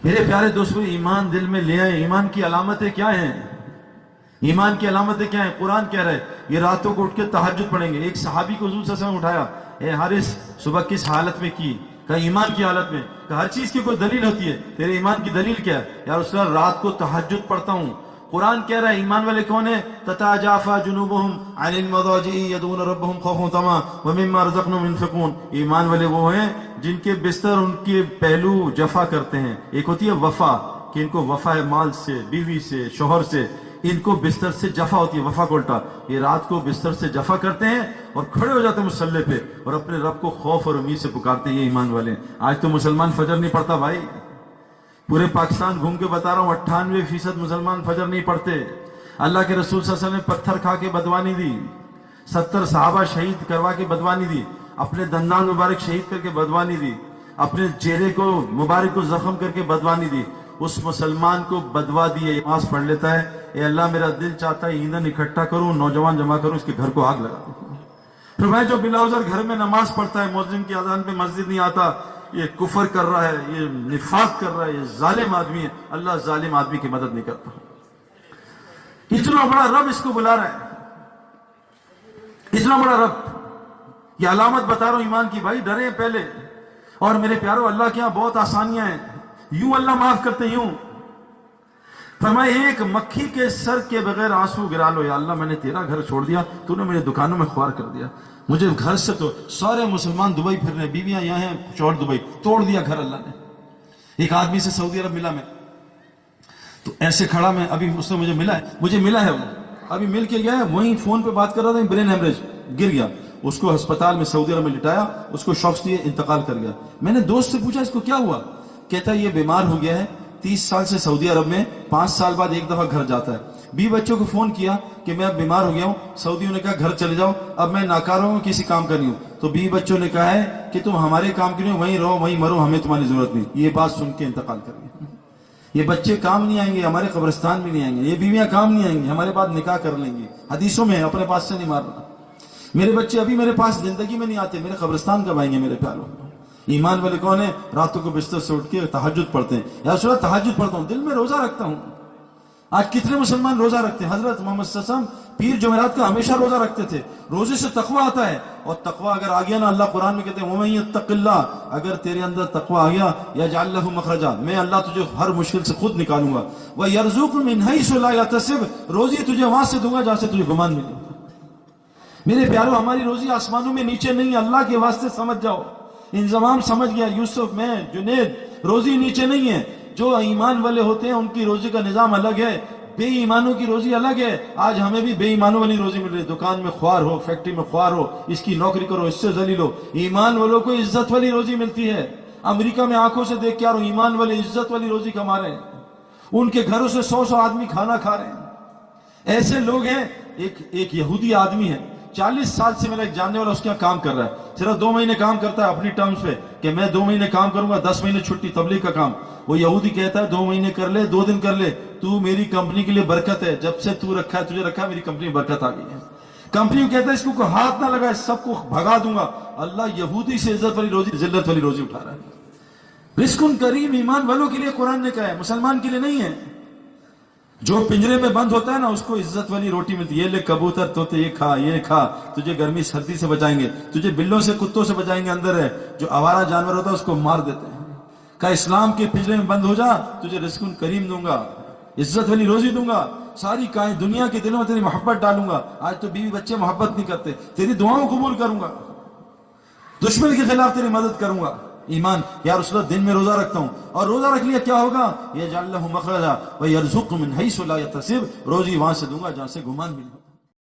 میرے پیارے دوستوں، ایمان دل میں لے آئے۔ ایمان کی علامتیں کیا ہیں؟ ایمان کی علامتیں کیا ہیں؟ قرآن کہہ رہا ہے یہ راتوں کو اٹھ کے تہجد پڑھیں گے۔ ایک صحابی کو حضور صلی اللہ علیہ وسلم اٹھایا، اے حارث صبح کس حالت میں کی؟ کہا ایمان کی حالت میں۔ کہا ہر چیز کی کوئی دلیل ہوتی ہے، تیرے ایمان کی دلیل کیا ہے؟ یا رسول اللہ رات کو تہجد پڑھتا ہوں۔ قرآن کہہ رہا ہے ایمان والے کون ہیں؟ تتجافى جنوبهم عن المضاجع يدعون ربهم خوفا وطمعا ومما رزقناهم ينفقون۔ ایمان والے وہ ہیں جن کے بستر ان کے پہلو جفا کرتے ہیں۔ ایک ہوتی ہے وفا کہ ان کو وفا ہے مال سے، بیوی سے، شوہر سے، ان کو بستر سے جفا ہوتی ہے، وفا کو الٹا۔ یہ رات کو بستر سے جفا کرتے ہیں اور کھڑے ہو جاتے ہیں مصلی پہ اور اپنے رب کو خوف اور امید سے پکارتے ہیں۔ یہ ایمان والے ہیں۔ آج تو مسلمان فجر نہیں پڑھتا بھائی، پورے پاکستان گھوم کے بتا رہا ہوں 98% مسلمان فجر نہیں پڑھتے۔ اللہ کے رسول صلی اللہ علیہ وسلم نے پتھر کھا کے بدوا نہیں دی، 70 صحابہ شہید کروا کے بدوا نہیں دی، اپنے دندان مبارک شہید کر کے بدوا نہیں دی، اپنے چہرے کو مبارک کو زخم کر کے بدوا نہیں دی۔ اس مسلمان کو بدوا دی ہے، نماز پڑھ لیتا ہے، اے اللہ میرا دل چاہتا ہے ایندھن اکٹھا کروں، نوجوان جمع کروں، اس کے گھر کو آگ لگا دوں۔ پھر میں جو بلا عذر گھر میں نماز پڑھتا ہے، مؤذن کی اذان پہ مسجد نہیں آتا، یہ کفر کر رہا ہے، یہ نفاق کر رہا ہے، یہ ظالم آدمی ہے۔ اللہ ظالم آدمی کی مدد نہیں کرتا۔ اتنا بڑا رب اس کو بلا رہا ہے، اتنا بڑا رب۔ یہ علامت بتا رہا ہوں ایمان کی، بھائی ڈرے پہلے۔ اور میرے پیارو اللہ کے یہاں بہت آسانیاں ہیں، یوں اللہ معاف کرتے، یوں فرمائے ایک مکھی کے سر کے بغیر آنسو گرا لو، یا اللہ میں نے تیرا گھر چھوڑ دیا، تو نے میرے دکانوں میں خوار کر دیا، مجھے گھر سے تو سارے مسلمان دبئی پھر رہے، بیویاں یہاں ہیں، شوہر دبئی، توڑ دیا گھر اللہ نے۔ ایک آدمی سے سعودی عرب ملا میں، تو ایسے کھڑا میں، ابھی اس نے مجھے ملا ہے وہ ابھی مل کے گیا ہے، وہیں فون پہ بات کر رہا تھا، برین ہیمریج گر گیا، اس کو ہسپتال میں سعودی عرب میں لٹایا، اس کو شاکس دیے، انتقال کر گیا۔ میں نے دوست سے پوچھا اس کو کیا ہوا؟ کہتا ہے یہ بیمار ہو گیا ہے، 30 سال سے سعودی عرب میں، 5 سال بعد ایک دفعہ گھر جاتا ہے۔ 20 بچوں کو فون کیا کہ میں اب بیمار ہو گیا ہوں، سعودیوں نے کہا گھر چلے جاؤ، اب میں ناکارہ ہوں، کسی کام کا نہیں ہوں۔ تو 20 بچوں نے کہا ہے کہ تم ہمارے کام کے لیے وہیں رہو، وہیں مرو، ہمیں تمہاری ضرورت نہیں۔ یہ بات سن کے انتقال کر گیا۔ یہ بچے کام نہیں آئیں گے، ہمارے قبرستان بھی نہیں آئیں گے، یہ بیویاں کام نہیں آئیں گی، ہمارے بعد نکاح کر لیں گی۔ حدیثوں میں اپنے پاس سے نہیں مارنا۔ میرے بچے ابھی میرے پاس زندگی میں نہیں آتے، میرے قبرستان کب آئیں گے میرے پیاروں؟ ایمان والے کون ہیں؟ راتوں کو بستر سے اٹھ کے تہجد پڑھتے ہیں۔ یا رسول اللہ تہجد پڑھتا ہوں، دل میں روزہ رکھتا ہوں۔ آج کتنے مسلمان روزہ رکھتے ہیں؟ حضرت محمد صلی اللہ علیہ وسلم پیر جمعرات کا ہمیشہ روزہ رکھتے تھے۔ روزے سے تقوی آتا ہے، اور تقوی اگر آ گیا نا، اللہ قرآن میں کہتے ہیں وَمَن يَتَّقِ اللَّهَ، اگر تیرے اندر تقوی آ گیا، يَجْعَلْ لَهُ مَخْرَجًا، میں اللہ تجھے ہر مشکل سے خود نکالوں گا، وَيَرْزُقْهُ مِنْ حَيْثُ لَا يَحْتَسِبُ، روزی تجھے وہاں سے دوں گا جہاں سے تجھے گمان ملے گا۔ میرے پیارو ہماری روزی آسمانوں میں نیچے نہیں ہے، اللہ کے واسطے سمجھ جاؤ۔ انضمام سمجھ گیا، یوسف، میں، جنید، روزی نیچے نہیں ہے۔ جو ایمان والے ہوتے ہیں ان کی روزی کا نظام الگ ہے، بے ایمانوں کی روزی الگ ہے۔ آج ہمیں بھی بے ایمانوں والی روزی مل رہی ہے، دکان میں خوار ہو، فیکٹری میں خوار ہو، اس کی نوکری کرو، اس سے ذلیل ہو۔ ایمان والوں کو عزت والی روزی ملتی ہے۔ امریکہ میں آنکھوں سے دیکھ کے آ رہا ہوں، ایمان والے عزت والی روزی کما رہے ہیں، ان کے گھروں سے 100 آدمی کھانا کھا رہے ہیں۔ ایسے لوگ ہیں، ایک یہودی آدمی ہے، 40 سال سے میرا ایک جاننے والا اس کے یہاں کام کر رہا ہے، صرف 2 مہینے کام کرتا ہے اپنی ٹرمز پہ کہ میں 2 مہینے کام کروں گا، 10 مہینے چھٹی، تبلیغ کا کام۔ وہ یہودی کہتا ہے 2 مہینے کر لے، 2 دن کر لے، تو میری کمپنی کے لیے برکت ہے، جب سے تو رکھا ہے، تجھے رکھا ہے، میری کمپنی میں برکت آ گئی ہے۔ کمپنی کو کہتا ہے اس کو کوئی ہاتھ نہ لگائے، سب کو بھگا دوں گا۔ اللہ یہودی سے عزت والی روزی، ذلت والی روزی اٹھا رہا ہے۔ رزق کریم ایمان والوں کے لیے قرآن نے کہا ہے، مسلمان کے لیے نہیں ہے۔ جو پنجرے میں بند ہوتا ہے نا، اس کو عزت والی روٹی ملتی ہے، یہ لے کبوتر طوطے، یہ کھا، یہ کھا، تجھے گرمی سردی سے بچائیں گے، تجھے بلوں سے کتوں سے بچائیں گے۔ اندر ہے جو آوارہ جانور ہوتا ہے اس کو مار دیتے ہیں۔ کہا اسلام کے پنجرے میں بند ہو جا، تجھے رزق کریم دوں گا، عزت والی روزی دوں گا، ساری دنیا کے دلوں میں تیری محبت ڈالوں گا۔ آج تو بیوی بچے محبت نہیں کرتے، تیری دعاؤں قبول کروں گا، دشمن کے خلاف تیری مدد کروں گا۔ ایمان، یا رسول اللہ دن میں روزہ رکھتا ہوں، اور روزہ رکھ لیا کیا ہوگا؟ یجعل لہ مخرجا ویرزقہ من حیث لا یحتسب، روزی وہاں سے دوں گا جہاں سے گمان بھی نہیں ہوتا۔